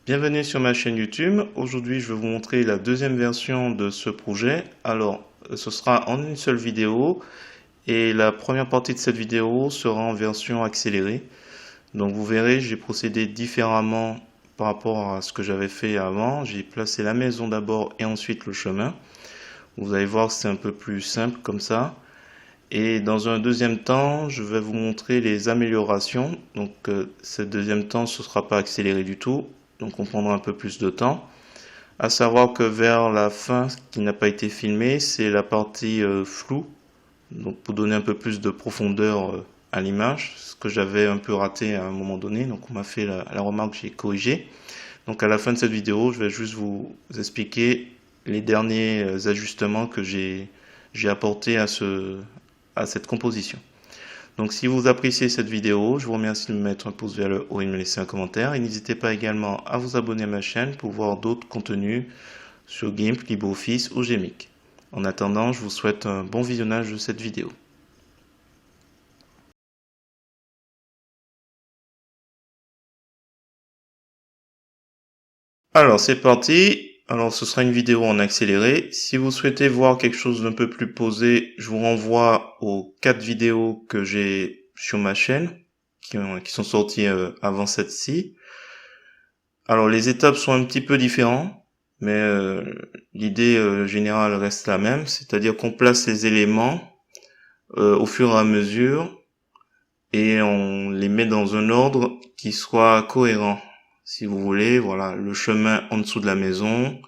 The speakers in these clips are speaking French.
Bienvenue sur ma chaîne YouTube. Aujourd'hui, je vais vous montrer la deuxième version de ce projet. Alors, ce sera en une seule vidéo et la première partie de cette vidéo sera en version accélérée. Donc, vous verrez, j'ai procédé différemment par rapport à ce que j'avais fait avant. J'ai placé la maison d'abord et ensuite le chemin. Vous allez voir, c'est un peu plus simple comme ça. Et dans un deuxième temps, je vais vous montrer les améliorations. Donc, ce deuxième temps, ce ne sera pas accéléré du tout. Donc, on prendra un peu plus de temps. À savoir que vers la fin, ce qui n'a pas été filmé, c'est la partie floue. Donc, pour donner un peu plus de profondeur à l'image, ce que j'avais un peu raté à un moment donné. Donc, on m'a fait la remarque, j'ai corrigé. Donc, à la fin de cette vidéo, je vais juste vous expliquer les derniers ajustements que j'ai apportés à cette composition. Donc si vous appréciez cette vidéo, je vous remercie de me mettre un pouce vers le haut et de me laisser un commentaire. Et n'hésitez pas également à vous abonner à ma chaîne pour voir d'autres contenus sur GIMP, LibreOffice ou Gmic. En attendant, je vous souhaite un bon visionnage de cette vidéo. Alors c'est parti. Alors ce sera une vidéo en accéléré. Si vous souhaitez voir quelque chose d'un peu plus posé, je vous renvoie aux 4 vidéos que j'ai sur ma chaîne, qui sont sorties avant celle-ci. Alors les étapes sont un petit peu différentes, mais l'idée générale reste la même, c'est-à-dire qu'on place les éléments au fur et à mesure et on les met dans un ordre qui soit cohérent. Si vous voulez, voilà, le chemin en dessous de la maison.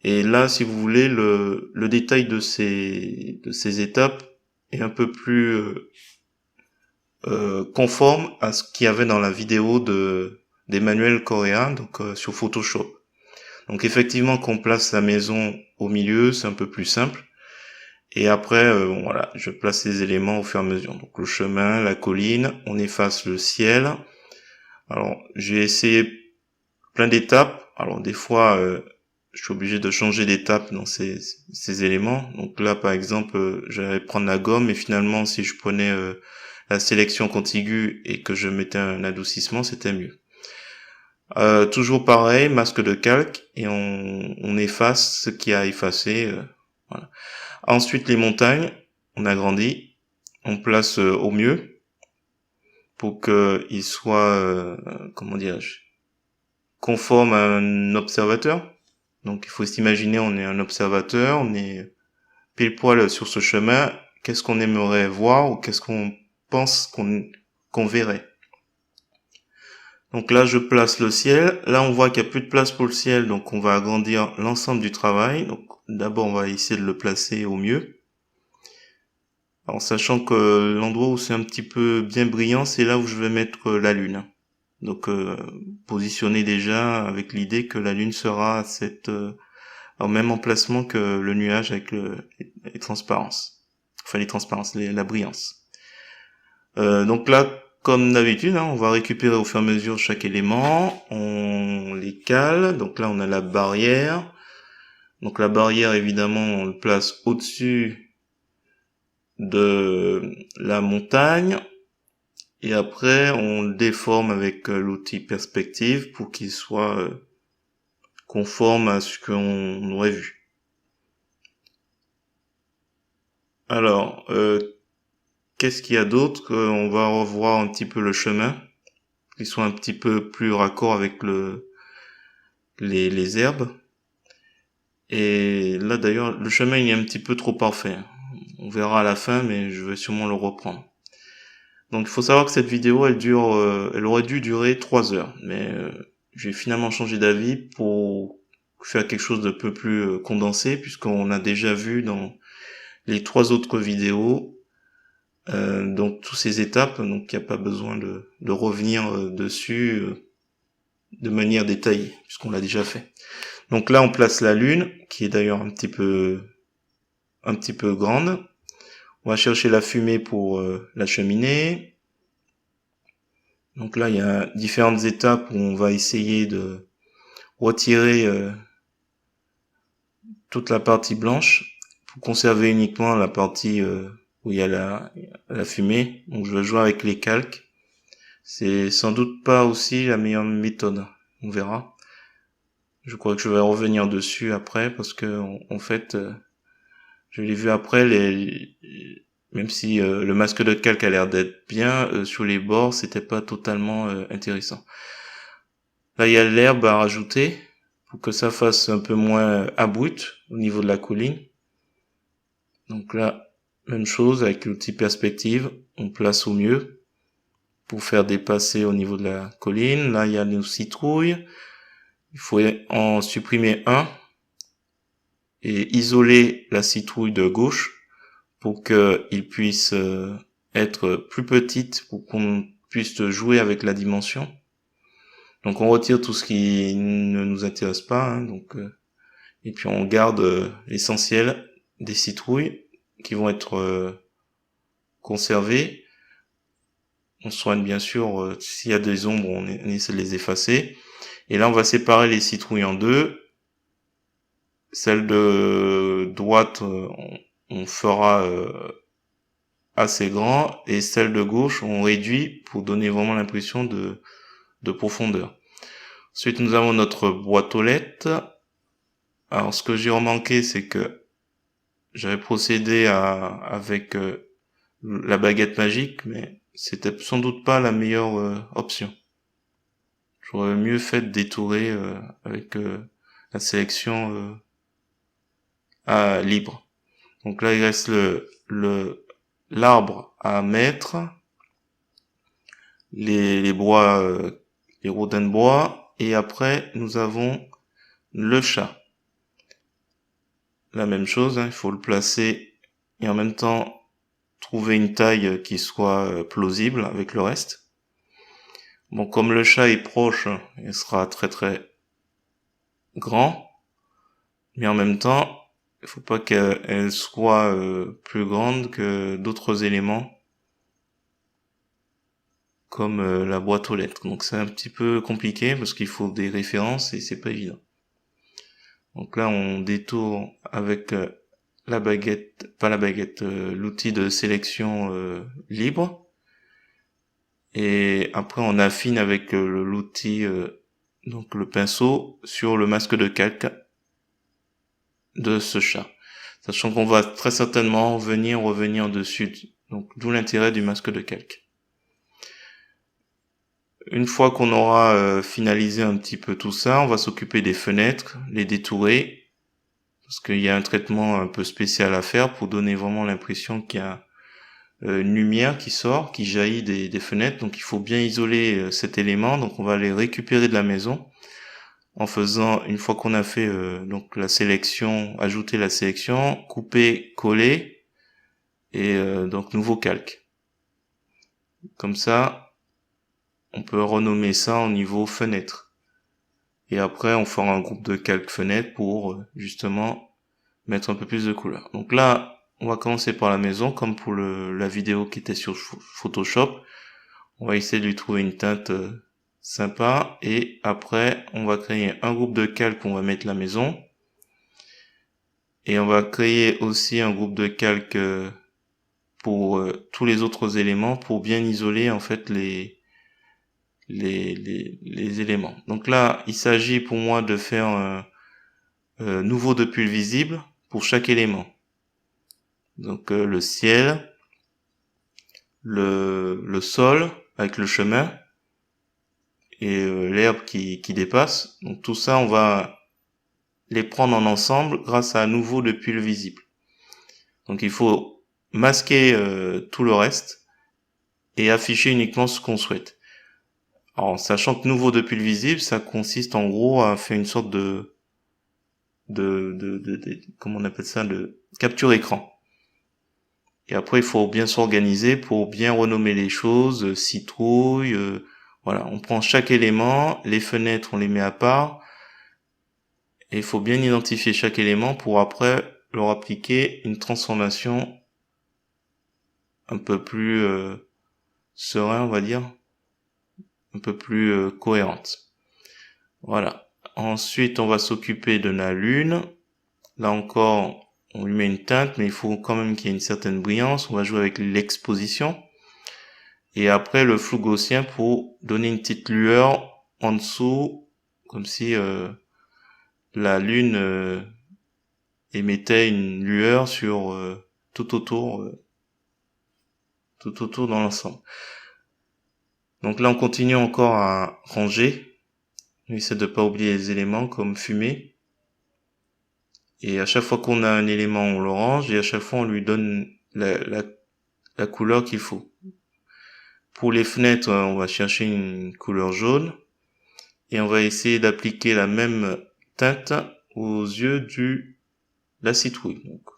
Et là, si vous voulez, le détail de ces étapes est un peu plus conforme à ce qu'il y avait dans la vidéo d'Emmanuel Correa, donc sur Photoshop. Donc effectivement, qu'on place la maison au milieu, c'est un peu plus simple. Et après, bon, voilà, je place les éléments au fur et à mesure. Donc le chemin, la colline, on efface le ciel. Alors j'ai essayé plein d'étapes. Alors des fois, je suis obligé de changer d'étape dans ces éléments. Donc là, par exemple, j'allais prendre la gomme et finalement, si je prenais la sélection contiguë et que je mettais un adoucissement, c'était mieux. Toujours pareil, masque de calque et on efface ce qui a effacé. Voilà. Ensuite les montagnes, on agrandit, on place au mieux pour qu'il soit, comment dirais-je, conforme à un observateur. Donc il faut s'imaginer, on est un observateur, on est pile poil sur ce chemin. Qu'est-ce qu'on aimerait voir ou qu'est-ce qu'on pense qu'on verrait. Donc là, je place le ciel. Là, on voit qu'il n'y a plus de place pour le ciel, donc on va agrandir l'ensemble du travail. Donc d'abord, on va essayer de le placer au mieux. Alors, sachant que l'endroit où c'est un petit peu bien brillant, c'est là où je vais mettre la lune. Donc, positionner déjà avec l'idée que la lune sera au même emplacement que le nuage avec les transparences. Enfin, les transparences, la brillance. Donc là, comme d'habitude, hein, on va récupérer au fur et à mesure chaque élément, on les cale. Donc là, on a la barrière. Donc la barrière, évidemment, on le place au-dessus de la montagne. Et après, on le déforme avec l'outil perspective pour qu'il soit conforme à ce qu'on aurait vu. Alors, qu'est-ce qu'il y a d'autre? On va revoir un petit peu le chemin, qu'il soit un petit peu plus raccord avec les herbes. Et là d'ailleurs, le chemin il est un petit peu trop parfait. On verra à la fin, mais je vais sûrement le reprendre. Donc il faut savoir que cette vidéo, elle aurait dû durer 3 heures, mais j'ai finalement changé d'avis pour faire quelque chose de peu plus condensé, puisqu'on a déjà vu dans les 3 autres vidéos, donc toutes ces étapes, donc il n'y a pas besoin de revenir dessus de manière détaillée, puisqu'on l'a déjà fait. Donc là, on place la lune, qui est d'ailleurs un petit peu grande. On va chercher la fumée pour la cheminée. Donc là, il y a différentes étapes où on va essayer de retirer toute la partie blanche pour conserver uniquement la partie où il y a la fumée. Donc je vais jouer avec les calques. C'est sans doute pas aussi la meilleure méthode. On verra. Je crois que je vais revenir dessus après parce que en fait, je l'ai vu après, même si le masque de calque a l'air d'être bien, sur les bords, c'était pas totalement intéressant. Là, il y a l'herbe à rajouter pour que ça fasse un peu moins abrupt au niveau de la colline. Donc là, même chose avec l'outil perspective, on place au mieux pour faire dépasser au niveau de la colline. Là, il y a nos citrouilles. Il faut en supprimer un et isoler la citrouille de gauche pour qu'il puisse être plus petite, pour qu'on puisse jouer avec la dimension. Donc on retire tout ce qui ne nous intéresse pas, hein, et puis on garde l'essentiel des citrouilles qui vont être conservées. On soigne bien sûr, s'il y a des ombres, on essaie de les effacer. Et là on va séparer les citrouilles en deux. Celle de droite, on fera assez grand, et celle de gauche, on réduit pour donner vraiment l'impression de profondeur. Ensuite, nous avons notre boîte aux lettres. Alors, ce que j'ai remarqué, c'est que j'avais procédé avec la baguette magique, mais c'était sans doute pas la meilleure option. J'aurais mieux fait de détourer avec la sélection libre. Donc là, il reste l'arbre à mettre, les bois, les rodins de bois, et après nous avons le chat. La même chose, hein, il faut le placer et en même temps trouver une taille qui soit plausible avec le reste. Bon, comme le chat est proche, il sera très très grand, mais en même temps, il faut pas qu'elle soit plus grande que d'autres éléments comme la boîte aux lettres. Donc c'est un petit peu compliqué parce qu'il faut des références et c'est pas évident. Donc là on détourne avec la baguette, pas la baguette, l'outil de sélection libre. Et après on affine avec l'outil, donc le pinceau, sur le masque de calque de ce chat. Sachant qu'on va très certainement revenir dessus. Donc d'où l'intérêt du masque de calque. Une fois qu'on aura finalisé un petit peu tout ça, on va s'occuper des fenêtres, les détourer, parce qu'il y a un traitement un peu spécial à faire pour donner vraiment l'impression qu'il y a une lumière qui sort, qui jaillit des fenêtres. Donc il faut bien isoler cet élément. Donc on va les récupérer de la maison en faisant, une fois qu'on a fait donc la sélection, ajouter la sélection, couper, coller, et donc nouveau calque. Comme ça, on peut renommer ça au niveau fenêtre. Et après, on fera un groupe de calque fenêtre pour justement mettre un peu plus de couleur. Donc là, on va commencer par la maison, comme pour la vidéo qui était sur Photoshop. On va essayer de lui trouver une teinte sympa. Et après, on va créer un groupe de calque où on va mettre la maison. Et on va créer aussi un groupe de calque pour tous les autres éléments, pour bien isoler en fait les éléments. Donc là, il s'agit pour moi de faire un nouveau de pull visible pour chaque élément. Donc le ciel, le sol avec le chemin et l'herbe qui dépasse. Donc tout ça, on va les prendre en ensemble grâce à un nouveau de pull visible. Donc il faut masquer tout le reste et afficher uniquement ce qu'on souhaite. Alors, sachant que nouveau depuis le visible, ça consiste en gros à faire une sorte de comment on appelle ça, de capture écran. Et après, il faut bien s'organiser pour bien renommer les choses, citrouille, voilà. On prend chaque élément, les fenêtres, on les met à part, et il faut bien identifier chaque élément pour après leur appliquer une transformation un peu plus serein, on va dire, un peu plus cohérente. Voilà. Ensuite, on va s'occuper de la lune. Là encore, on lui met une teinte, mais il faut quand même qu'il y ait une certaine brillance. On va jouer avec l'exposition. Et après, le flou gaussien pour donner une petite lueur en dessous, comme si la lune émettait une lueur sur tout autour dans l'ensemble. Donc là, on continue encore à ranger. On essaie de pas oublier les éléments comme fumée. Et à chaque fois qu'on a un élément, on le range et à chaque fois, on lui donne la couleur qu'il faut. Pour les fenêtres, on va chercher une couleur jaune et on va essayer d'appliquer la même teinte aux yeux de la citrouille. Donc,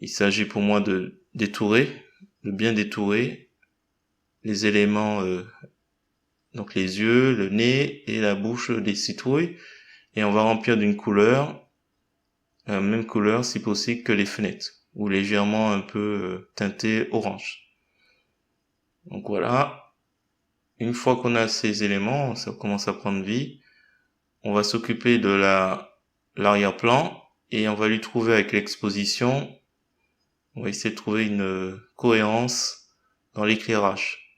il s'agit pour moi de bien détourer les éléments, donc les yeux, le nez et la bouche des citrouilles, et on va remplir d'une couleur, la même couleur si possible que les fenêtres, ou légèrement un peu teintée orange. Donc voilà, une fois qu'on a ces éléments, ça commence à prendre vie, on va s'occuper de l'arrière-plan, et on va lui trouver avec l'exposition, on va essayer de trouver une cohérence dans l'éclairage.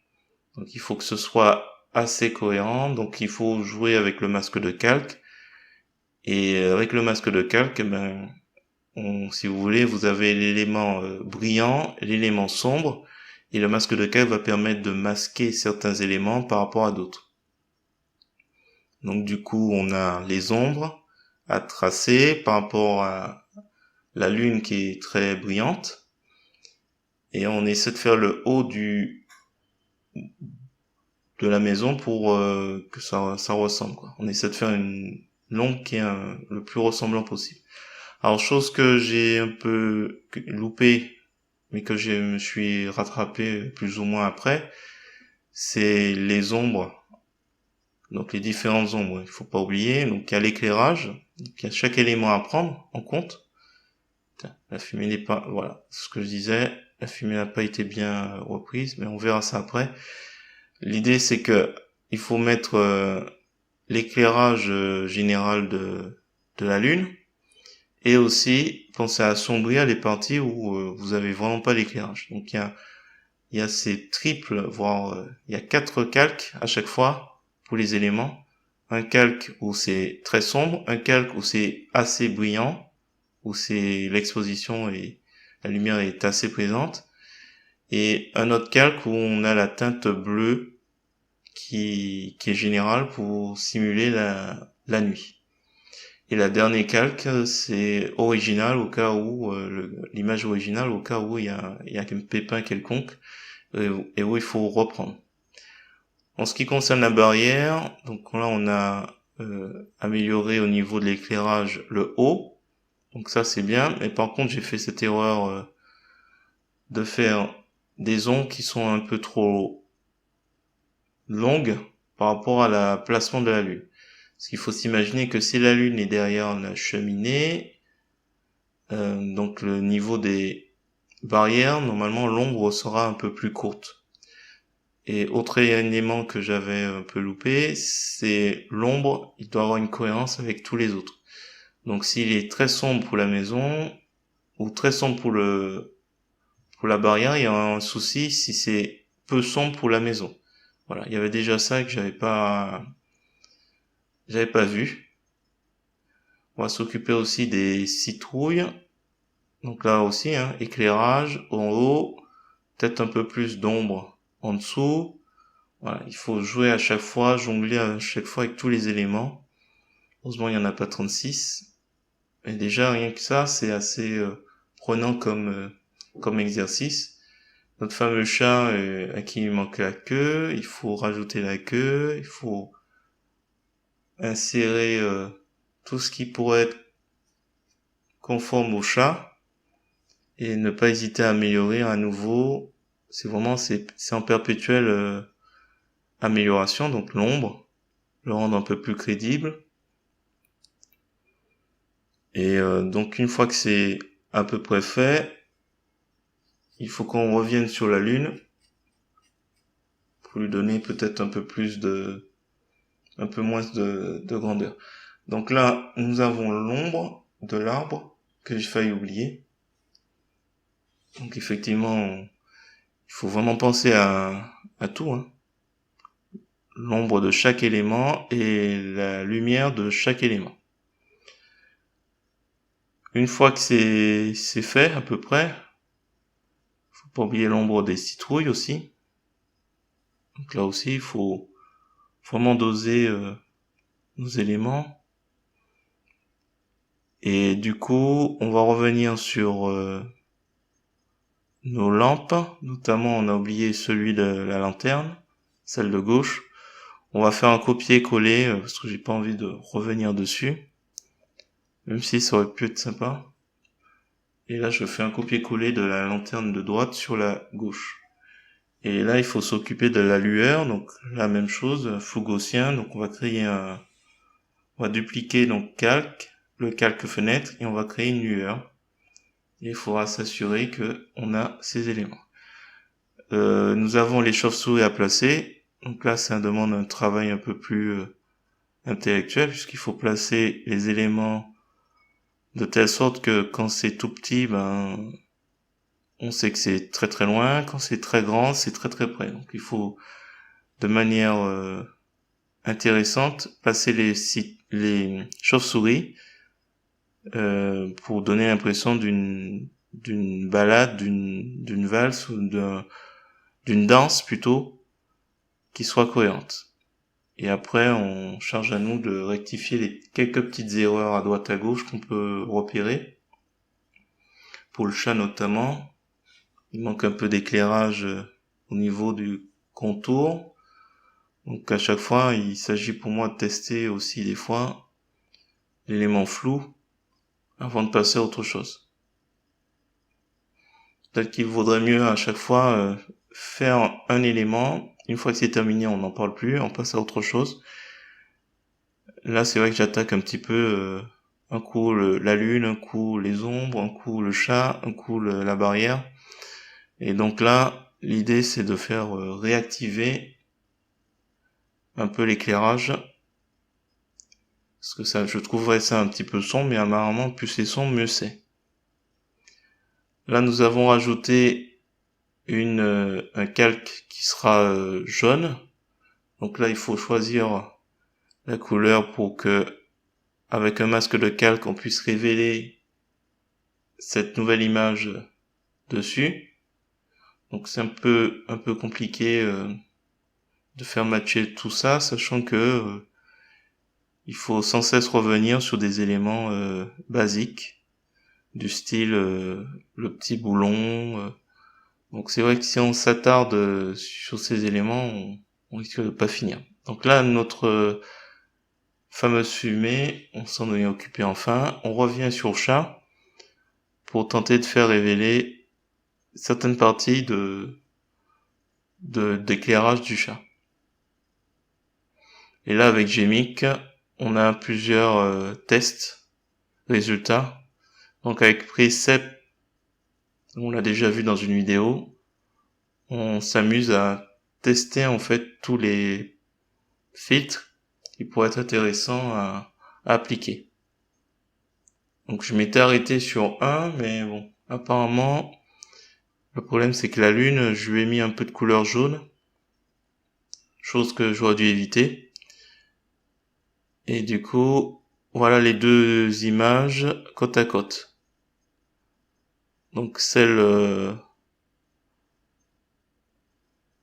Donc il faut que ce soit assez cohérent, donc il faut jouer avec le masque de calque. Et avec le masque de calque, si vous voulez, vous avez l'élément brillant, l'élément sombre, et le masque de calque va permettre de masquer certains éléments par rapport à d'autres. Donc du coup, on a les ombres à tracer par rapport à la lune qui est très brillante, et on essaie de faire le haut de la maison pour que ça ressemble, quoi. On essaie de faire une l'ombre qui est le plus ressemblant possible. Alors, chose que j'ai un peu loupé, mais que je me suis rattrapé plus ou moins après, c'est les ombres. Donc les différentes ombres, il faut pas oublier. Donc il y a l'éclairage, il y a chaque élément à prendre en compte. La fumée n'est pas, voilà, ce que je disais, la fumée n'a pas été bien reprise, mais on verra ça après. L'idée c'est que il faut mettre l'éclairage général de la lune, et aussi penser à assombrir les parties où vous avez vraiment pas l'éclairage. Donc il y a ces triples, voire il y a 4 calques à chaque fois pour les éléments. Un calque où c'est très sombre, un calque où c'est assez brillant, où c'est l'exposition et la lumière est assez présente, et un autre calque où on a la teinte bleue qui est générale pour simuler la nuit. Et la dernière calque, c'est original au cas où, l'image originale au cas où il y a un pépin quelconque, et où il faut reprendre. En ce qui concerne la barrière, donc là on a amélioré au niveau de l'éclairage le haut, donc ça c'est bien, mais par contre j'ai fait cette erreur de faire des ombres qui sont un peu trop longues par rapport à la placement de la lune. Parce qu'il faut s'imaginer que si la lune est derrière la cheminée, donc le niveau des barrières, normalement l'ombre sera un peu plus courte. Et autre élément que j'avais un peu loupé, c'est l'ombre, il doit avoir une cohérence avec tous les autres. Donc s'il est très sombre pour la maison, ou très sombre pour la barrière, il y a un souci si c'est peu sombre pour la maison. Voilà, il y avait déjà ça que j'avais pas vu. On va s'occuper aussi des citrouilles. Donc là aussi, hein, éclairage en haut, peut-être un peu plus d'ombre en dessous. Voilà, il faut jouer à chaque fois, jongler à chaque fois avec tous les éléments. Heureusement, il n'y en a pas 36. Mais déjà, rien que ça, c'est assez prenant comme exercice. Notre fameux chat à qui il manque la queue, il faut rajouter la queue, il faut insérer tout ce qui pourrait être conforme au chat et ne pas hésiter à améliorer à nouveau. C'est en perpétuelle amélioration, donc l'ombre, le rendre un peu plus crédible. Et donc une fois que c'est à peu près fait, il faut qu'on revienne sur la lune pour lui donner peut-être un peu moins de grandeur. Donc là, nous avons l'ombre de l'arbre que j'ai failli oublier. Donc effectivement, il faut vraiment penser à tout, hein. L'ombre de chaque élément et la lumière de chaque élément. Une fois que c'est fait à peu près, faut pas oublier l'ombre des citrouilles aussi. Donc là aussi, il faut vraiment doser nos éléments. Et du coup, on va revenir sur nos lampes. Notamment, on a oublié celui de la lanterne, celle de gauche. On va faire un copier-coller parce que j'ai pas envie de revenir dessus. Même si ça aurait pu être sympa. Et là, je fais un copier-coller de la lanterne de droite sur la gauche. Et là, il faut s'occuper de la lueur. Donc, la même chose, flou gaussien. Donc, on va dupliquer donc le calque fenêtre, et on va créer une lueur. Et il faudra s'assurer que on a ces éléments. Nous avons les chauves-souris à placer. Donc là, ça demande un travail un peu plus intellectuel, puisqu'il faut placer les éléments de telle sorte que quand c'est tout petit, on sait que c'est très très loin. Quand c'est très grand, c'est très très près. Donc il faut de manière intéressante placer les chauves-souris pour donner l'impression d'une balade, d'une valse ou d'une danse plutôt qui soit cohérente. Et après, on charge à nous de rectifier les quelques petites erreurs à droite à gauche qu'on peut repérer. Pour le chat notamment, il manque un peu d'éclairage au niveau du contour. Donc à chaque fois, il s'agit pour moi de tester aussi des fois l'élément flou avant de passer à autre chose. Peut-être qu'il vaudrait mieux à chaque fois faire un élément. Une fois que c'est terminé, on n'en parle plus, on passe à autre chose. Là, c'est vrai que j'attaque un petit peu un coup la lune, un coup les ombres, un coup le chat, un coup la barrière. Et donc là, l'idée c'est de faire réactiver un peu l'éclairage. Parce que ça, je trouverais ça un petit peu sombre, mais apparemment, plus c'est sombre, mieux c'est. Là, nous avons rajouté un calque qui sera jaune. Donc là, il faut choisir la couleur pour que, avec un masque de calque, on puisse révéler cette nouvelle image dessus. Donc c'est un peu compliqué de faire matcher tout ça, sachant que il faut sans cesse revenir sur des éléments basiques, du style le petit boulon. Donc c'est vrai que si on s'attarde sur ces éléments, on risque de pas finir. Donc là, notre fameuse fumée, on s'en est occupé enfin. On revient sur le chat pour tenter de faire révéler certaines parties d'éclairage du chat. Et là, avec Gmic, on a plusieurs tests, résultats. Donc avec Precept, on l'a déjà vu dans une vidéo, on s'amuse à tester en fait tous les filtres qui pourraient être intéressants à appliquer. Donc je m'étais arrêté sur un, mais bon, apparemment, le problème c'est que la lune, je lui ai mis un peu de couleur jaune, chose que j'aurais dû éviter. Et du coup, voilà les deux images côte à côte. Donc celle...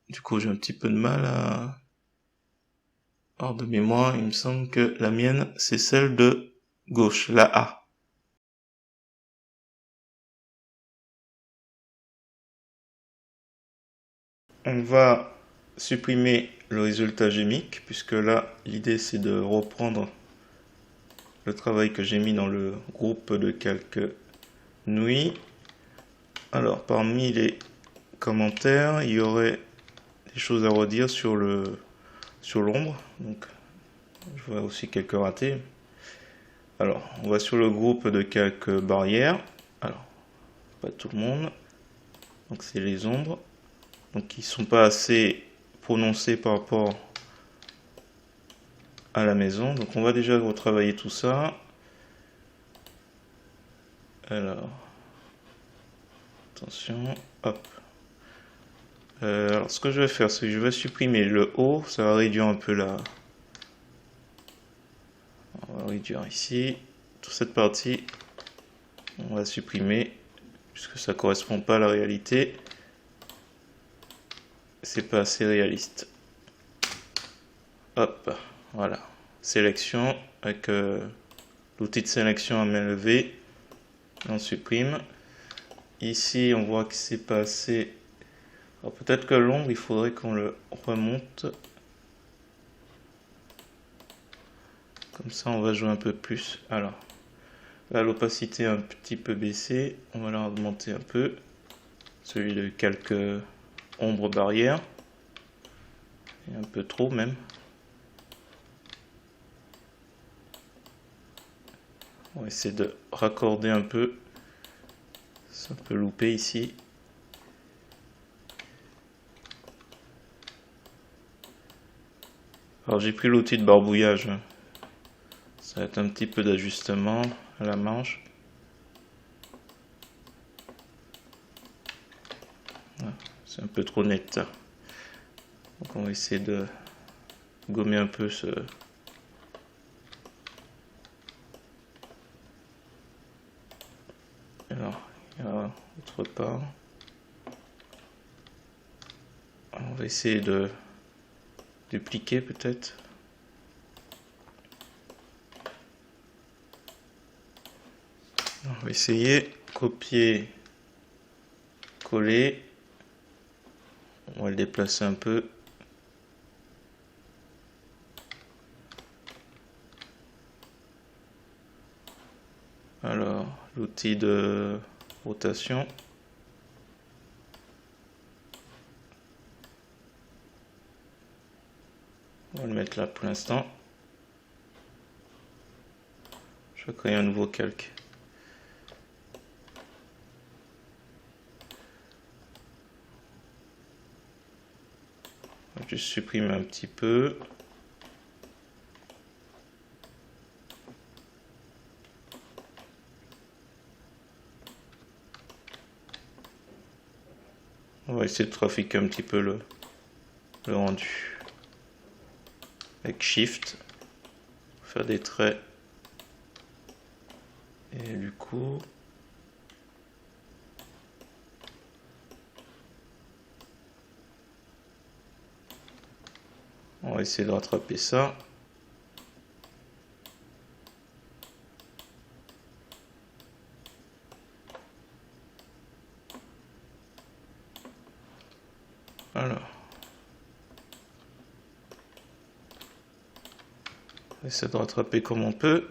du coup, j'ai un petit peu de mal à... hors de mémoire, il me semble que la mienne, c'est celle de gauche, la A. On va supprimer le résultat Gmic, puisque là, l'idée c'est de reprendre le travail que j'ai mis dans le groupe de calque nuit. Alors, parmi les commentaires, il y aurait des choses à redire sur l'ombre. Donc, je vois aussi quelques ratés. Alors, on va sur le groupe de calque barrière. Alors, pas tout le monde. Donc, c'est les ombres. Donc, ils sont pas assez prononcés par rapport à la maison. Donc, on va déjà retravailler tout ça. Alors, attention, hop. Alors, ce que je vais faire, c'est que je vais supprimer le haut. Ça va réduire un peu la... On va réduire ici. Toute cette partie On va supprimer puisque ça correspond pas à la réalité. C'est pas assez réaliste. Hop, voilà. Sélection avec l'outil de sélection à main levée. On supprime. Ici, on voit que c'est pas assez. Alors peut-être que l'ombre, il faudrait qu'on le remonte. Comme ça, on va jouer un peu plus. Alors, là, l'opacité est un petit peu baissée. On va la augmenter un peu. Celui de calque ombre barrière. Et un peu trop même. On va essayer de raccorder un peu. C'est un peu loupé ici. Alors j'ai pris l'outil de barbouillage. Ça va être un petit peu d'ajustement à la manche. C'est un peu trop net. Donc on va essayer de gommer un peu ce... Alors, il y a autre part. On va essayer de dupliquer peut-être. On va essayer copier, coller. On va le déplacer un peu. Alors, l'outil de rotation. On va le mettre là pour l'instant. Je vais créer un nouveau calque. Je supprime un petit peu. On va essayer de trafiquer un petit peu le rendu. Avec Shift, faire des traits. Et du coup, on va essayer de rattraper ça. Alors, on va essayer de rattraper comme on peut.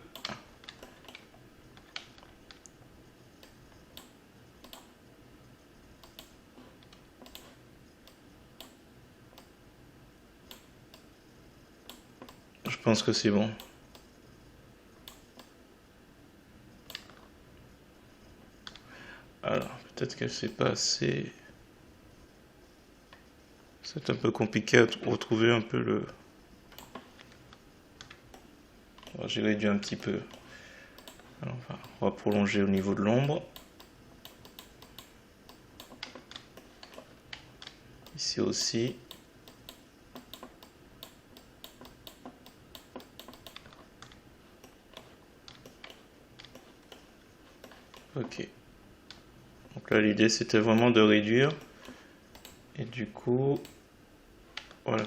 Je pense que c'est bon. Alors, peut-être que c'est pas assez... C'est un peu compliqué à retrouver un peu le... J'ai réduit un petit peu. Alors, on va prolonger au niveau de l'ombre. Ici aussi. Ok. Donc là, l'idée, c'était vraiment de réduire. Et du coup, voilà.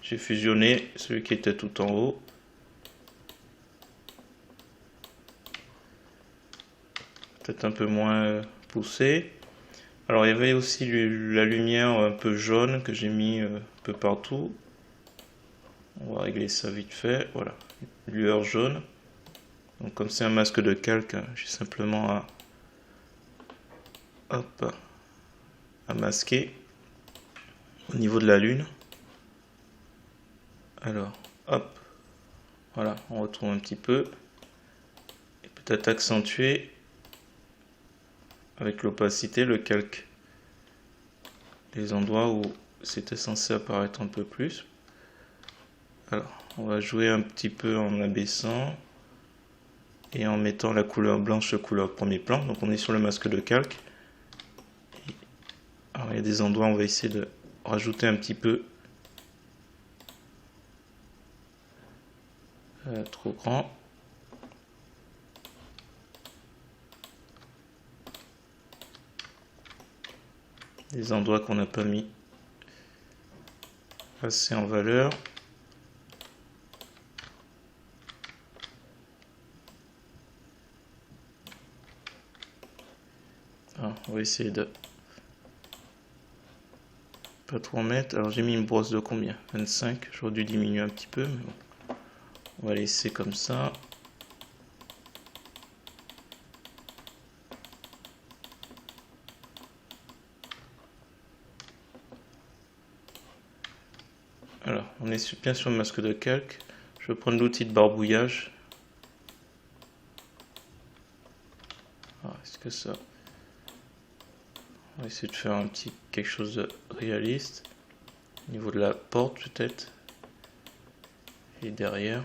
J'ai fusionné celui qui était tout en haut. Peut-être un peu moins poussé. Alors, il y avait aussi la lumière un peu jaune que j'ai mis un peu partout. On va régler ça vite fait. Voilà. Lueur jaune. Donc, comme c'est un masque de calque, j'ai simplement à masquer au niveau de la lune. Alors, hop, voilà, on retrouve un petit peu. Et peut-être accentuer avec l'opacité le calque. Les endroits où c'était censé apparaître un peu plus. Alors, on va jouer un petit peu en abaissant et en mettant la couleur blanche couleur premier plan. Donc on est sur le masque de calque. Alors il y a des endroits où on va essayer de rajouter un petit peu. Trop grand. des endroits qu'on n'a pas mis assez en valeur. Alors, on va essayer de pas trop en mettre. Alors j'ai mis une brosse de combien? 25. J'aurais dû diminuer un petit peu, mais bon. On va laisser comme ça. Alors, on est bien sur le masque de calque. Je vais prendre l'outil de barbouillage. Est-ce que ça... On va essayer de faire un petit quelque chose de réaliste. Au niveau de la porte peut-être. Et derrière.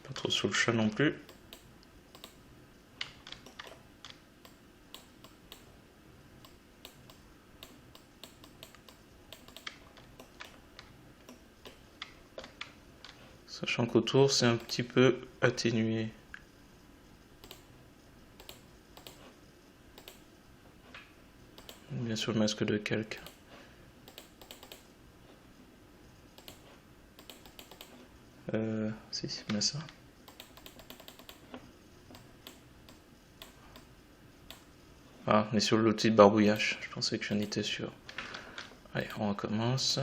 Pas trop sur le chat non plus. Sachant qu'autour c'est un petit peu atténué. Bien sûr le masque de calque. Si, c'est bien ça. Ah, on est sur l'outil de barbouillage. Je pensais que j'en étais sûr. Allez, on recommence.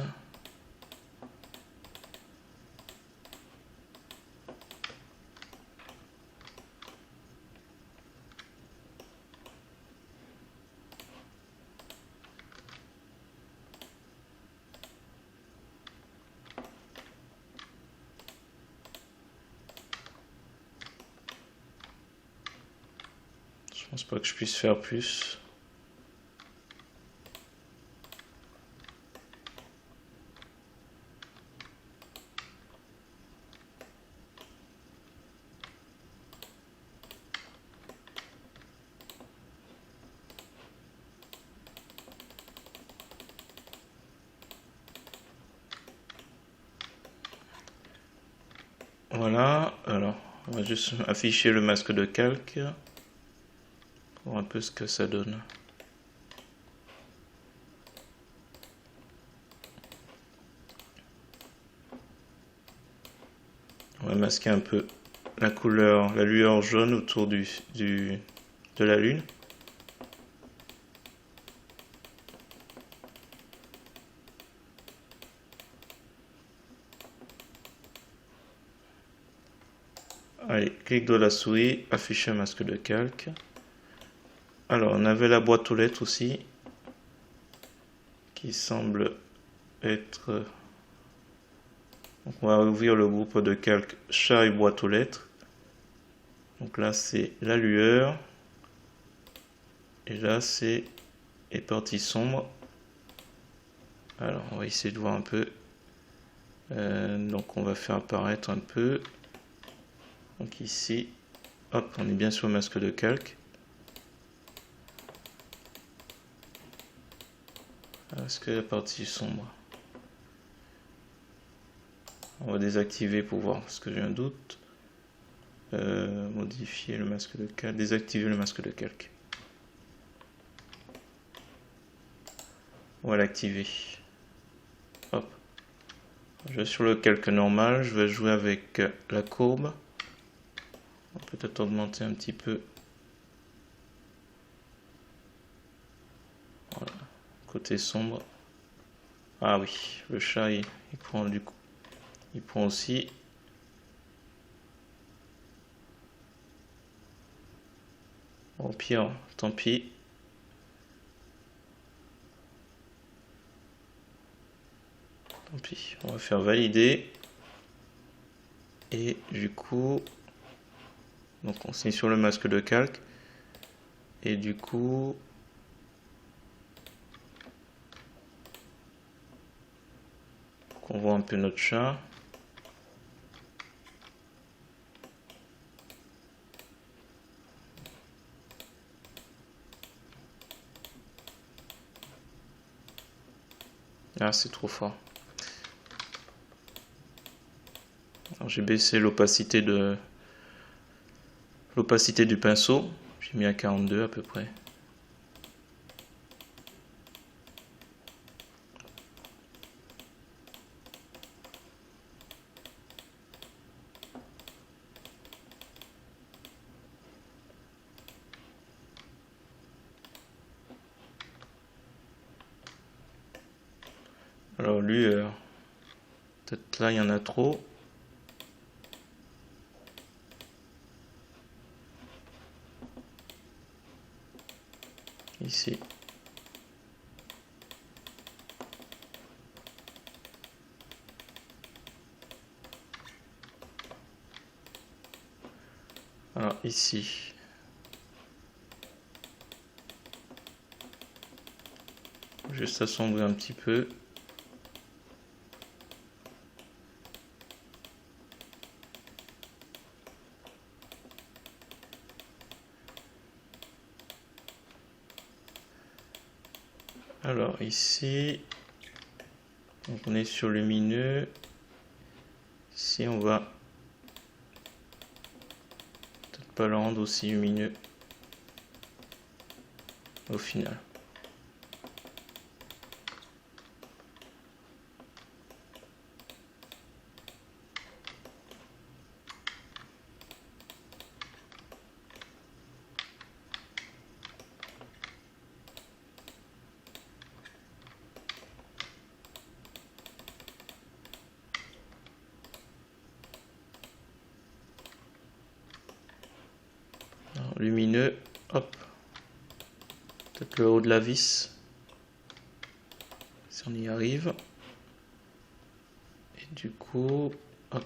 Je pense pas que je puisse faire plus. Voilà, alors on va juste afficher le masque de calque pour voir un peu ce que ça donne. On va masquer un peu la couleur, la lueur jaune autour de la lune. Allez, clic de la souris, afficher un masque de calque. Alors, on avait la boîte aux lettres aussi, qui semble être... Donc, on va ouvrir le groupe de calque chat et boîte aux lettres. Donc là, c'est la lueur. Et là, c'est les parties sombres. Alors, on va essayer de voir un peu. Donc, on va faire apparaître un peu. Donc ici, hop, on est bien sur le masque de calque. Est-ce que la partie sombre? On va désactiver pour voir, parce que j'ai un doute. Modifier le masque de calque, désactiver le masque de calque. On va l'activer. Hop. Je vais sur le calque normal, je vais jouer avec la courbe. On va peut-être augmenter un petit peu. Voilà. Côté sombre. Ah oui, le chat il prend du coup. Il prend aussi. Au pire, tant pis. Tant pis, on va faire valider. Et du coup, donc on signe sur le masque de calque. Et du coup, on voit un peu notre chat. Ah, c'est trop fort. Alors, j'ai baissé l'opacité du pinceau. J'ai mis à 42 à peu près. Alors lui, peut-être là il y en a trop. Ici. Alors ici. Juste assombrir un petit peu. Alors ici, donc on est sur lumineux. Ici on va peut-être pas le rendre aussi lumineux au final. Alors, lumineux, hop, peut-être le haut de la vis, si on y arrive. Et du coup, hop.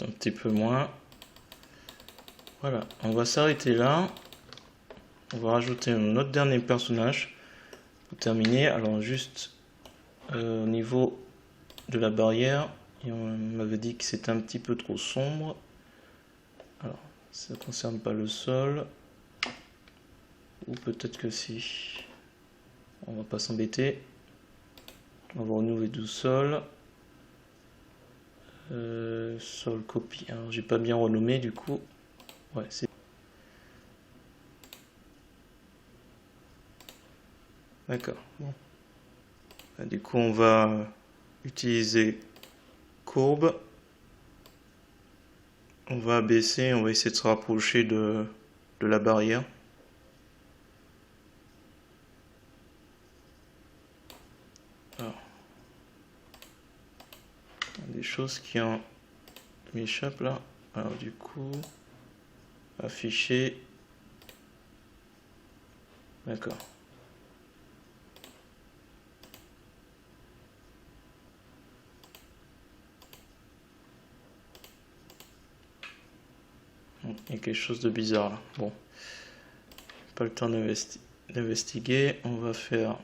Un petit peu moins. Voilà, on va s'arrêter là. On va rajouter notre dernier personnage pour terminer. Alors juste au niveau de la barrière, et on m'avait dit que c'était un petit peu trop sombre. Alors ça ne concerne pas le sol, ou peut-être que si. On va pas s'embêter. On va renouveler du sol. Sol copie. Alors j'ai pas bien renommé du coup. Ouais, c'est. D'accord. Bon. Du coup, on va utiliser courbe. On va abaisser, on va essayer de se rapprocher de la barrière. Alors, il y a des choses qui m'échappent là. Alors du coup, afficher. D'accord. Il y a quelque chose de bizarre là. Bon, pas le temps d'investiguer. On va faire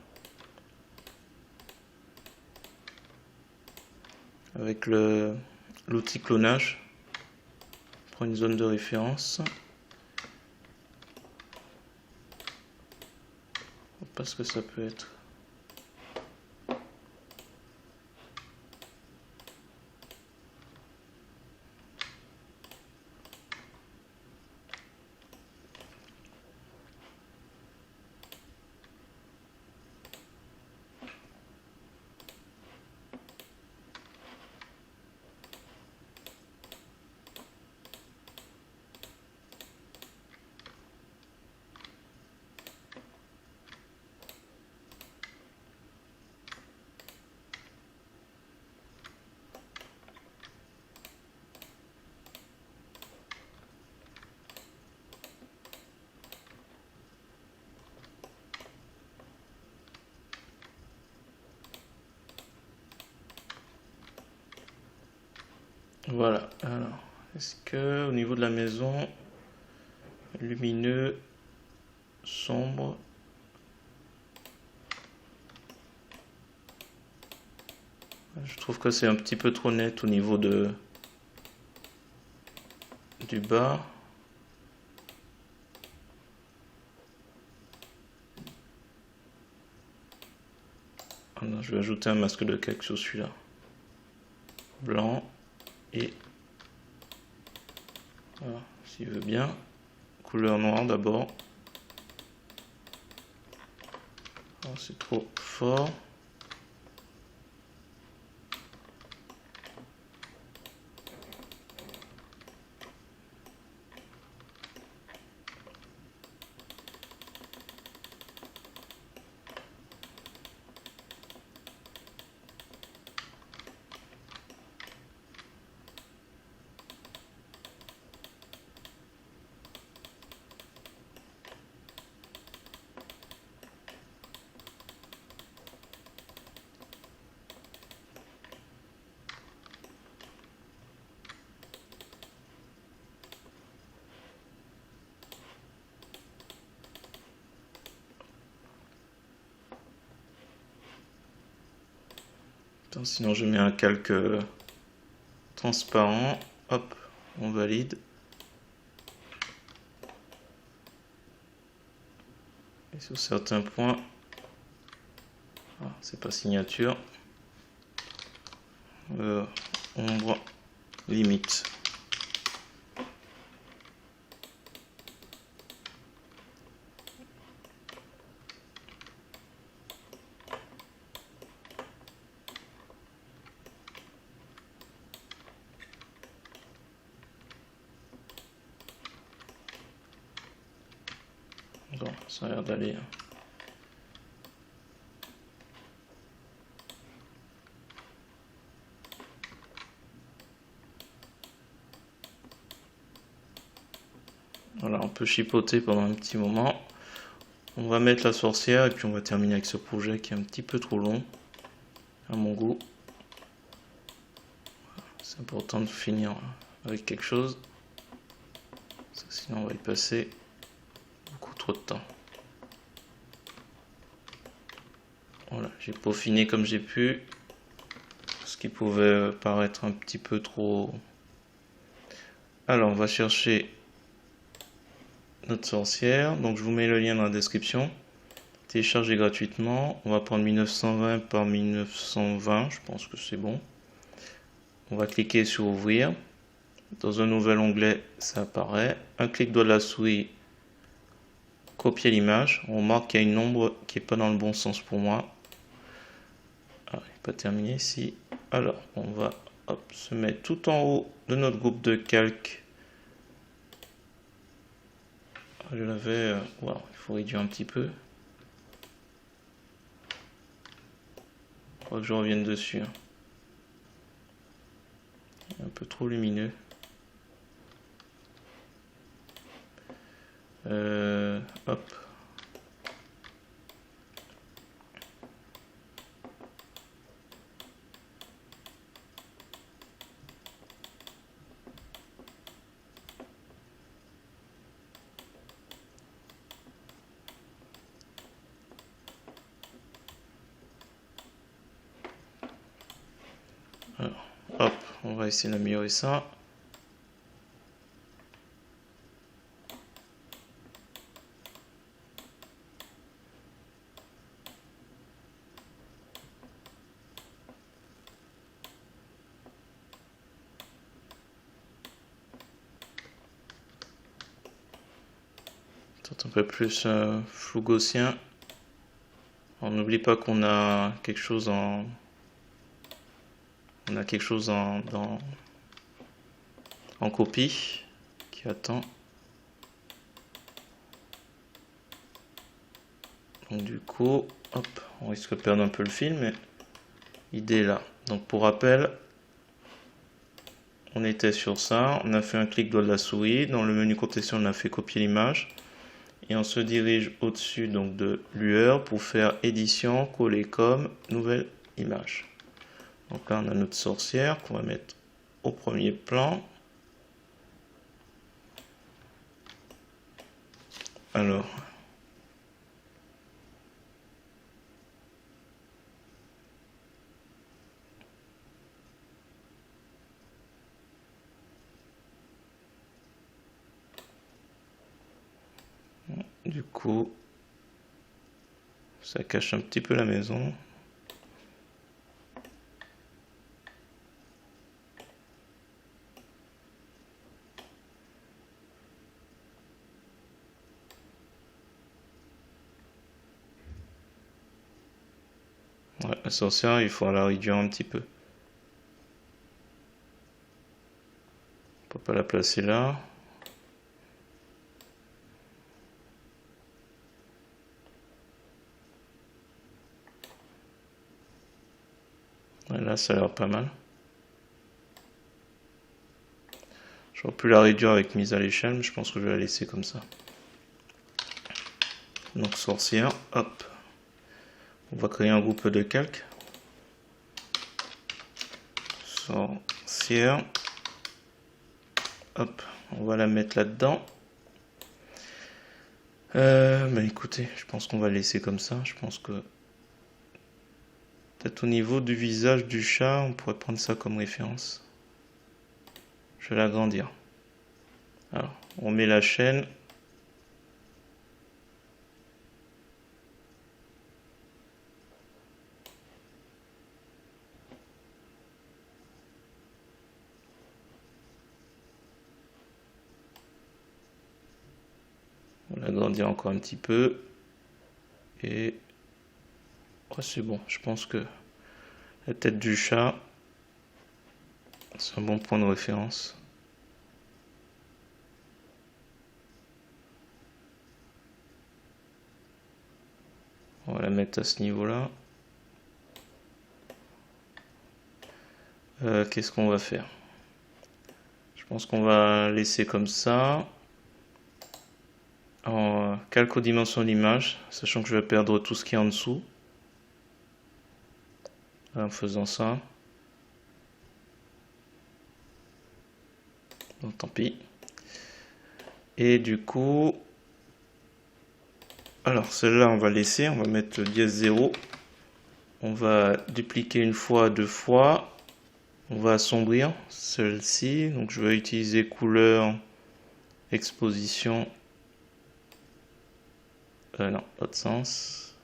avec l'outil clonage. On prend une zone de référence. Parce que ça peut être. Voilà, alors, est-ce que au niveau de la maison, lumineux, sombre, je trouve que c'est un petit peu trop net au niveau du bas. Ah non, je vais ajouter un masque de calque sur celui-là. Blanc et voilà, s'il veut bien. Couleur noire d'abord. C'est trop fort. Attends, sinon je mets un calque transparent. Hop, on valide. Et sur certains points, c'est pas signature. Ombre, limite. Bon, ça a l'air d'aller. Voilà, on peut chipoter pendant un petit moment. On va mettre la sorcière et puis on va terminer avec ce projet qui est un petit peu trop long à mon goût. C'est important de finir avec quelque chose, parce que sinon on va y passer beaucoup trop de temps. Voilà, j'ai peaufiné comme j'ai pu, ce qui pouvait paraître un petit peu trop. Alors on va chercher notre sorcière, donc je vous mets le lien dans la description. Télécharger gratuitement, on va prendre 1920 par 1920, je pense que c'est bon. On va cliquer sur ouvrir. Dans un nouvel onglet, ça apparaît. Un clic droit de la souris, copier l'image. On remarque qu'il y a une ombre qui n'est pas dans le bon sens pour moi. Ah, il n'est pas terminé ici. Alors, on va se mettre tout en haut de notre groupe de calque. Je l'avais. Wow, il faut réduire un petit peu. Je crois que je revienne dessus. Un peu trop lumineux. Hop. Alors, hop, on va essayer d'améliorer ça. Peut-être un peu plus flou gaussien. On n'oublie pas qu'on a quelque chose en copie qui attend. Donc du coup, hop, on risque de perdre un peu le fil, mais l'idée est là. Donc pour rappel, on était sur ça, on a fait un clic droit de la souris, dans le menu contextuel on a fait copier l'image, et on se dirige au-dessus donc de lueur pour faire édition, coller comme, nouvelle image. Donc là on a notre sorcière qu'on va mettre au premier plan. Alors, du coup, ça cache un petit peu la maison. Ouais, la sorcière, il faut la réduire un petit peu. On peut pas la placer là. Ouais, là, ça a l'air pas mal. J'aurais pu la réduire avec mise à l'échelle, mais je pense que je vais la laisser comme ça. Donc sorcière, hop. On va créer un groupe de calques. Sorcière. Hop, on va la mettre là-dedans. Bah écoutez, je pense qu'on va laisser comme ça. Je pense que peut-être au niveau du visage du chat, on pourrait prendre ça comme référence. Je vais l'agrandir. Alors, on met la chaîne. On l'agrandir encore un petit peu. Et ouais, c'est bon. Je pense que la tête du chat, c'est un bon point de référence. On va la mettre à ce niveau-là. Qu'est-ce qu'on va faire? Je pense qu'on va laisser comme ça. En calque aux dimensions de l'image, sachant que je vais perdre tout ce qui est en dessous. En faisant ça. Donc tant pis. Et du coup, alors celle-là on va laisser, on va mettre le dièse 0. On va dupliquer une fois, deux fois. On va assombrir celle-ci. Donc je vais utiliser couleur, exposition. Non, autre sens.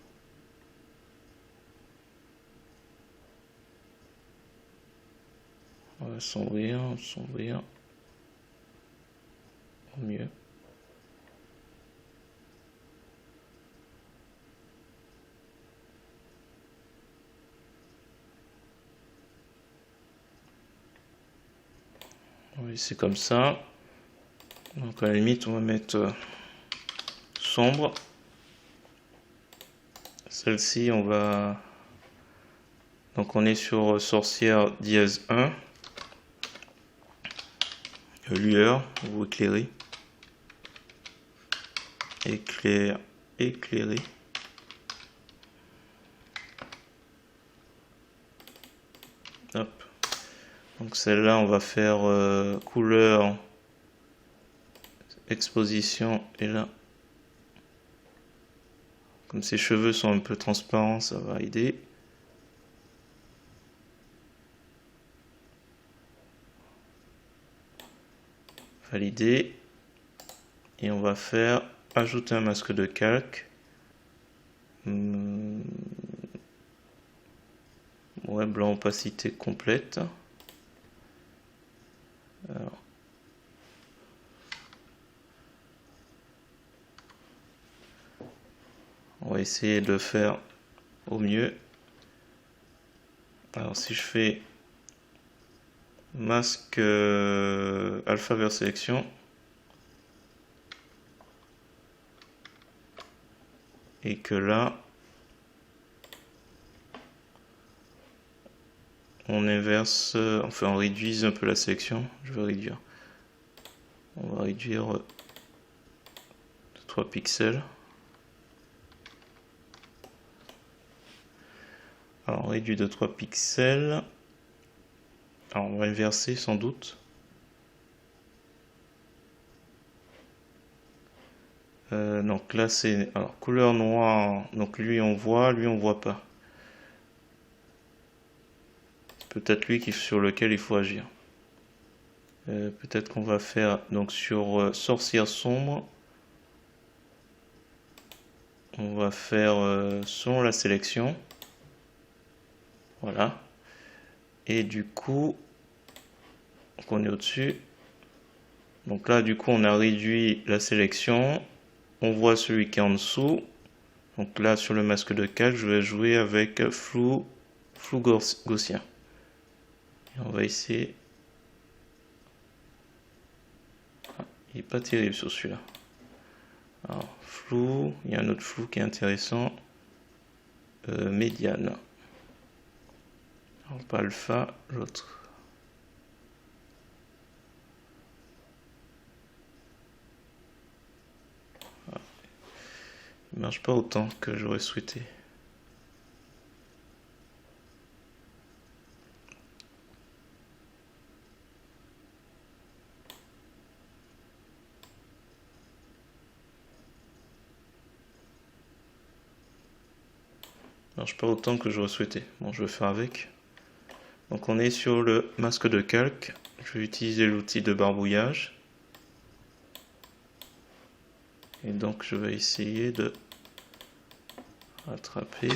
On va assombrir, assombrir. Au mieux. Oui, c'est comme ça. Donc à la limite, on va mettre sombre. Celle-ci, on va... Donc on est sur sorcière dièse 1. Lueur ou éclairer. Éclairer. Hop. Donc celle-là, on va faire couleur, exposition, et là, comme ses cheveux sont un peu transparents, ça va aider. Valider. Et on va faire ajouter un masque de calque. Ouais, blanc opacité complète. Alors. On va essayer de faire au mieux. Alors si je fais masque alpha vers sélection, et que là on inverse, enfin on réduise un peu la sélection. Je vais réduire. On va réduire de 3 pixels. Alors on réduit de 3 pixels. Alors, on va inverser sans doute. Donc là, c'est alors couleur noire. Donc lui, on voit pas. Peut-être lui sur lequel il faut agir. Peut-être qu'on va faire donc sur sorcière sombre. On va faire selon la sélection. Voilà. Et du coup, on est au-dessus. Donc là, du coup, on a réduit la sélection. On voit celui qui est en dessous. Donc là, sur le masque de calque, je vais jouer avec flou gaussien. Et on va essayer. Ah, il n'est pas terrible sur celui-là. Alors, flou, il y a un autre flou qui est intéressant. Médiane. Alors, pas alpha, l'autre. Il marche pas autant que j'aurais souhaité. Il marche pas autant que j'aurais souhaité. Bon, je vais faire avec. Donc on est sur le masque de calque. Je vais utiliser l'outil de barbouillage. Et donc je vais essayer de rattraper.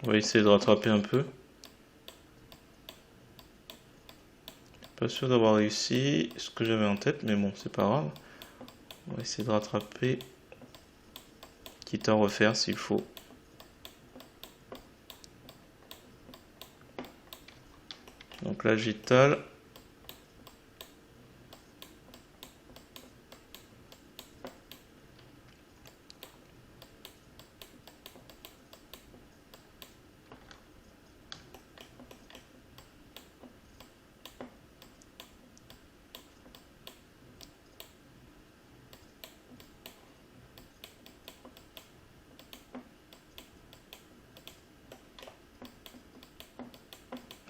On va essayer de rattraper un peu. Pas sûr d'avoir réussi ce que j'avais en tête, mais bon, c'est pas grave. On va essayer de rattraper, quitte à refaire s'il faut. Donc là, j'étale.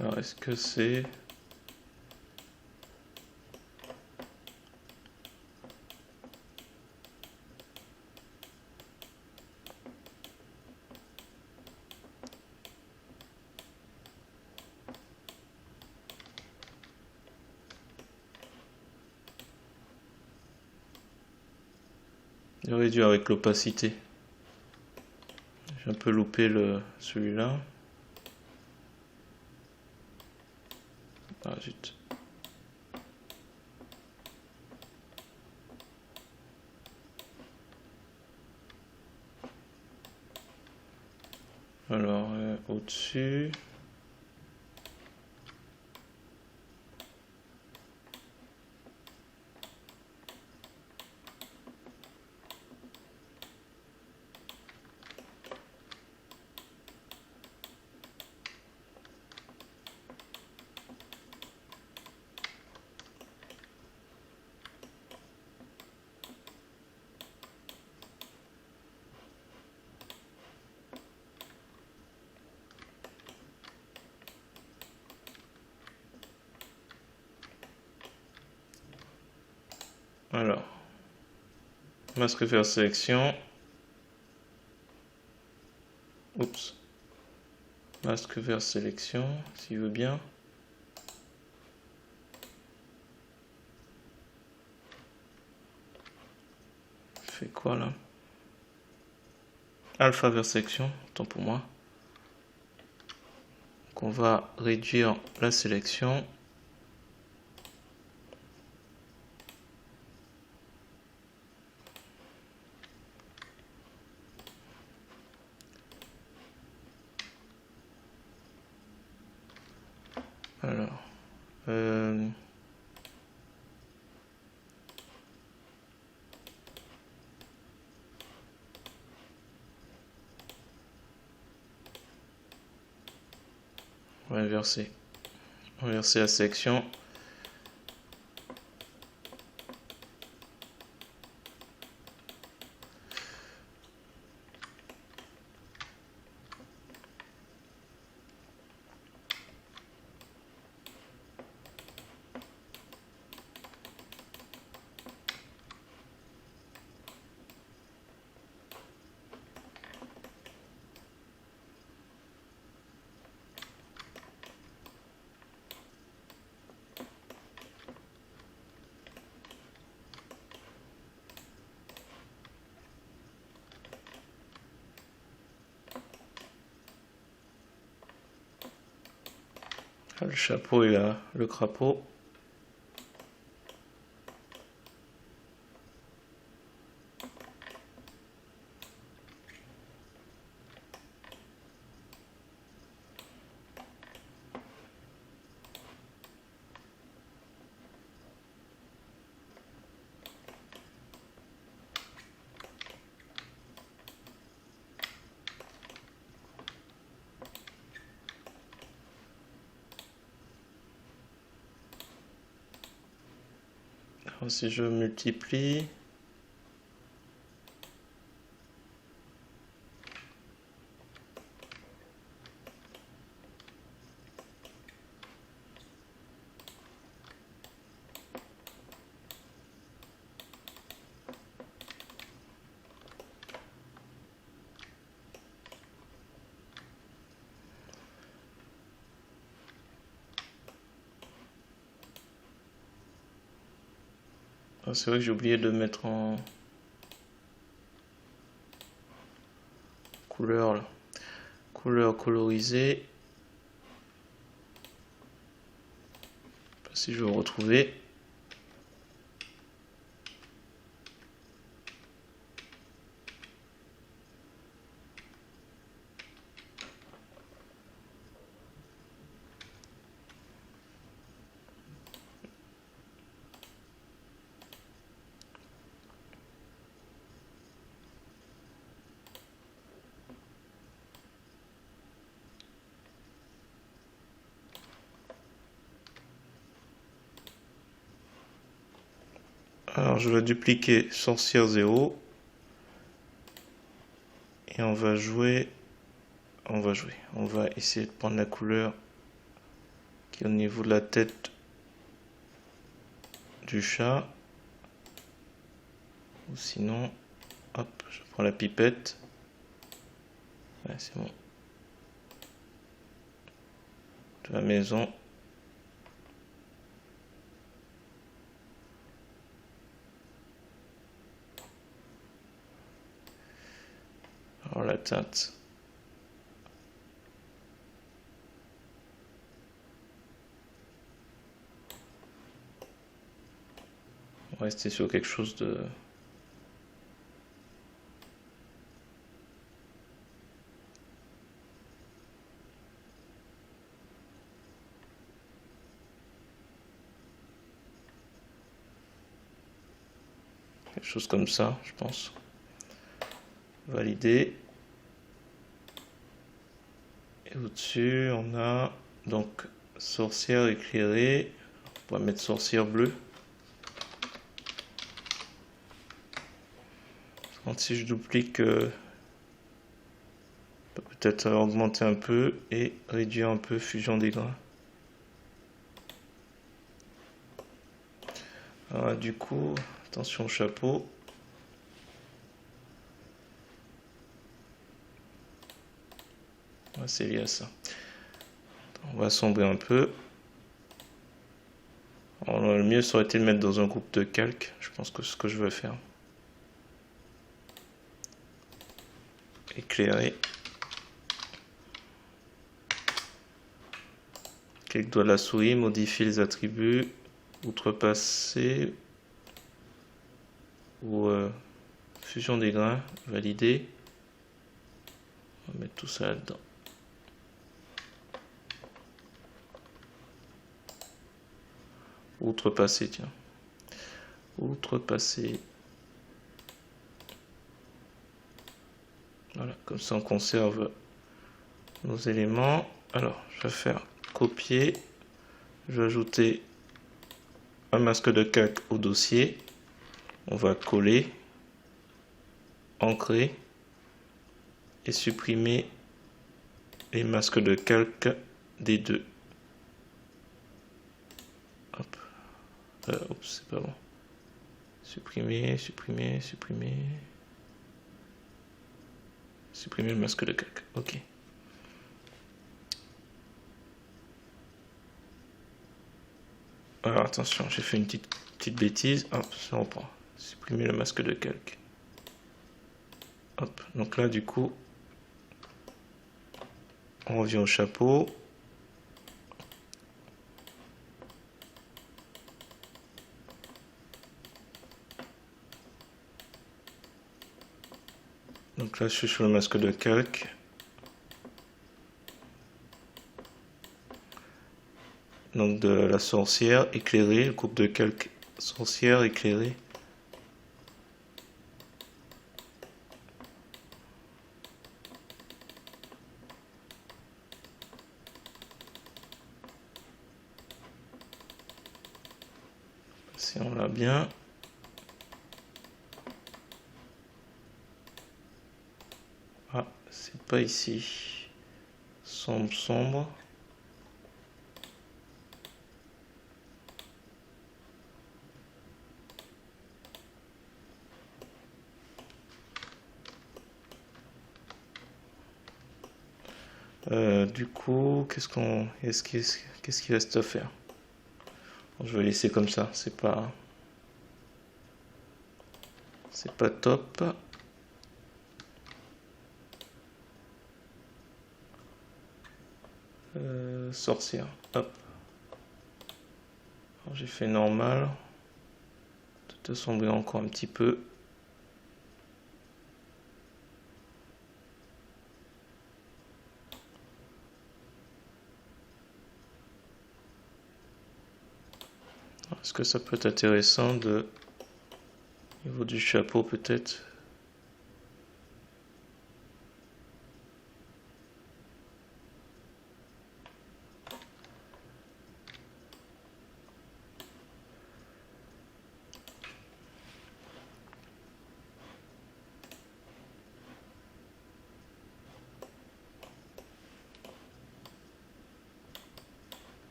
Alors, est-ce que c'est... Il réduire avec l'opacité. J'ai un peu loupé celui-là. Ah zut. Alors, au-dessus. Alors, masque vers sélection. Oups. Masque vers sélection, s'il veut bien. Je fais quoi là? Alpha vers sélection, tant pour moi. Donc on va réduire la sélection. Alors, On va inverser la sélection. Le chapeau est là, le crapaud. Alors, si je multiplie, c'est vrai que j'ai oublié de mettre en couleur là. Couleur colorisée. Si je veux retrouver. Alors je vais dupliquer sorcière 0 et on va essayer de prendre la couleur qui est au niveau de la tête du chat, ou sinon hop, je prends la pipette. Ouais, c'est bon, de la maison. Alors la teinte, on va rester sur quelque chose de quelque chose comme ça, je pense. Valider. Et au-dessus, on a donc sorcière éclairée. On va mettre sorcière bleue. Donc si je duplique, peut-être augmenter un peu et réduire un peu fusion des grains. Alors, du coup, attention au chapeau. Ouais, c'est lié à ça. On va assombrir un peu. Alors, le mieux ça aurait été de mettre dans un groupe de calque. Je pense que c'est ce que je vais faire. Éclairer. Clic droit de la souris, modifier les attributs, outrepasser ou fusion des grains, valider. On va mettre tout ça là-dedans. Outrepasser, tiens. Outrepasser. Voilà, comme ça on conserve nos éléments. Alors, je vais faire copier. Je vais ajouter un masque de calque au dossier. On va coller, ancrer et supprimer les masques de calque des deux. Hop. Oups, c'est pas bon. Supprimer, supprimer, supprimer. Supprimer le masque de calque. Ok. Alors attention, j'ai fait une petite bêtise. Hop, ça reprend. Supprimer le masque de calque. Hop, donc là du coup, on revient au chapeau. Donc là je suis sur le masque de calque. Donc de la sorcière éclairée, le coupe de calque sorcière éclairée. Si on l'a bien. Ah, c'est pas ici. Sombre, sombre. Du coup, qu'est-ce qu'il reste à faire? Bon, je vais laisser comme ça, c'est pas top. Sorcière, hop. J'ai fait normal. Tout assombrir encore un petit peu. Est-ce que ça peut être intéressant de au niveau du chapeau peut-être?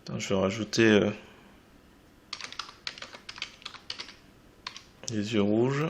Attends, je vais rajouter les yeux rouges.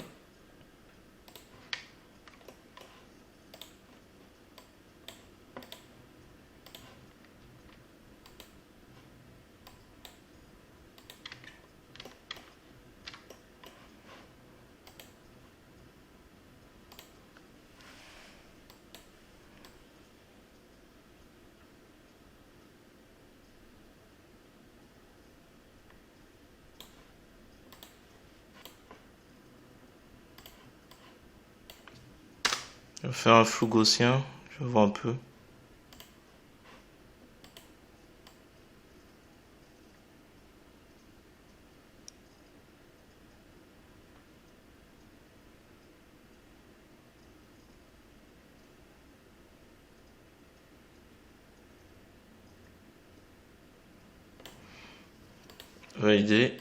Je vais faire un flou gaussien, je vais voir un peu. Valider.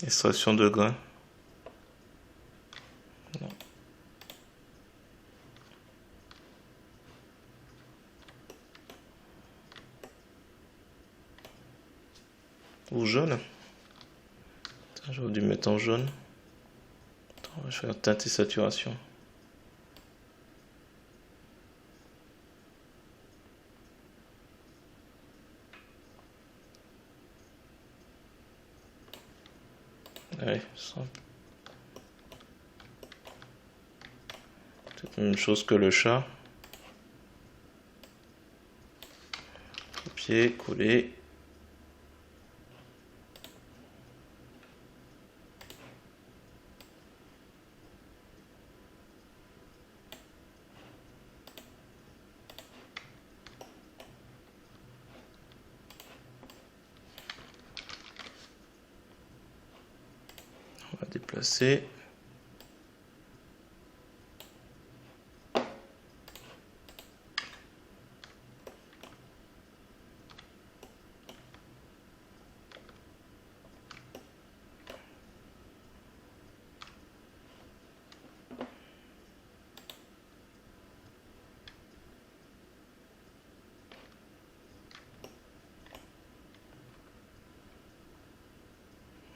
Extraction de grains. ou jaune. J'aurais dû mettre en jaune. Attends, je vais faire teinte et saturation. Allez, peut-être la même chose que le chat. Copier, coller. On va déplacer.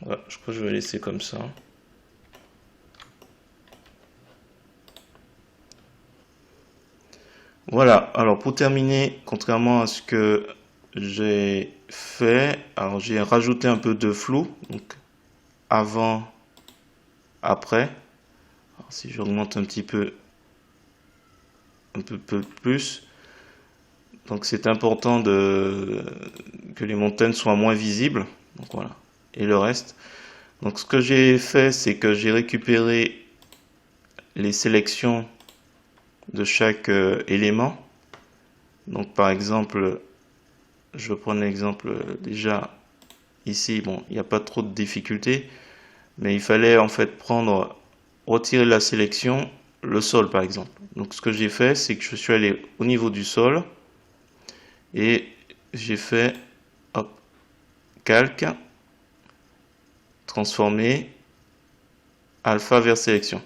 Voilà, je crois que je vais laisser comme ça. Voilà, alors pour terminer, contrairement à ce que j'ai fait, alors j'ai rajouté un peu de flou, donc avant, après. Alors, si j'augmente un petit peu, un peu plus, donc c'est important que les montagnes soient moins visibles, donc voilà, et le reste. Donc ce que j'ai fait, c'est que j'ai récupéré les sélections de chaque élément. Donc par exemple, je vais prendre l'exemple déjà ici, bon, il n'y a pas trop de difficultés, mais il fallait en fait retirer la sélection, le sol par exemple. Donc ce que j'ai fait, c'est que je suis allé au niveau du sol et j'ai fait hop, calque, transformer, alpha vers sélection.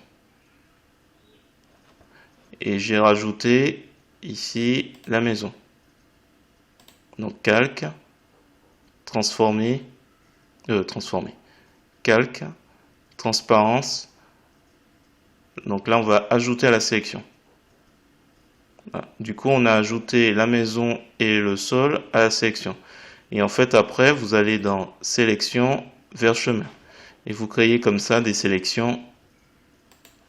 Et j'ai rajouté ici la maison. Donc calque, transformer, calque, transparence. Donc là, on va ajouter à la sélection. Voilà. Du coup, on a ajouté la maison et le sol à la sélection. Et en fait, après, vous allez dans sélection vers chemin. Et vous créez comme ça des sélections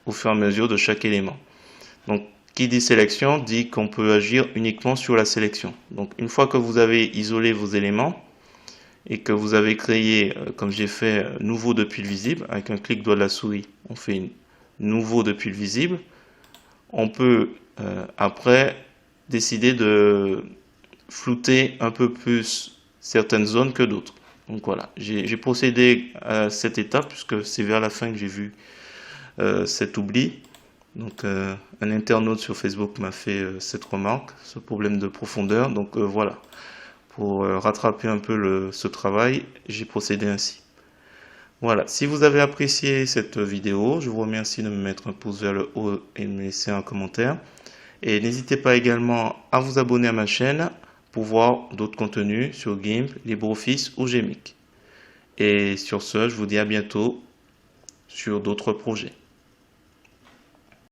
au fur et à mesure de chaque élément. Donc, qui dit sélection dit qu'on peut agir uniquement sur la sélection. Donc, une fois que vous avez isolé vos éléments et que vous avez créé, comme j'ai fait, nouveau depuis le visible, avec un clic droit de la souris, on fait nouveau depuis le visible. On peut après décider de flouter un peu plus certaines zones que d'autres. Donc voilà, j'ai procédé à cette étape puisque c'est vers la fin que j'ai vu cet oubli. Donc un internaute sur Facebook m'a fait cette remarque, ce problème de profondeur. Donc voilà, pour rattraper un peu ce travail, j'ai procédé ainsi. Voilà, si vous avez apprécié cette vidéo, je vous remercie de me mettre un pouce vers le haut et de me laisser un commentaire. Et n'hésitez pas également à vous abonner à ma chaîne pour voir d'autres contenus sur GIMP, LibreOffice ou Gmic. Et sur ce, je vous dis à bientôt sur d'autres projets.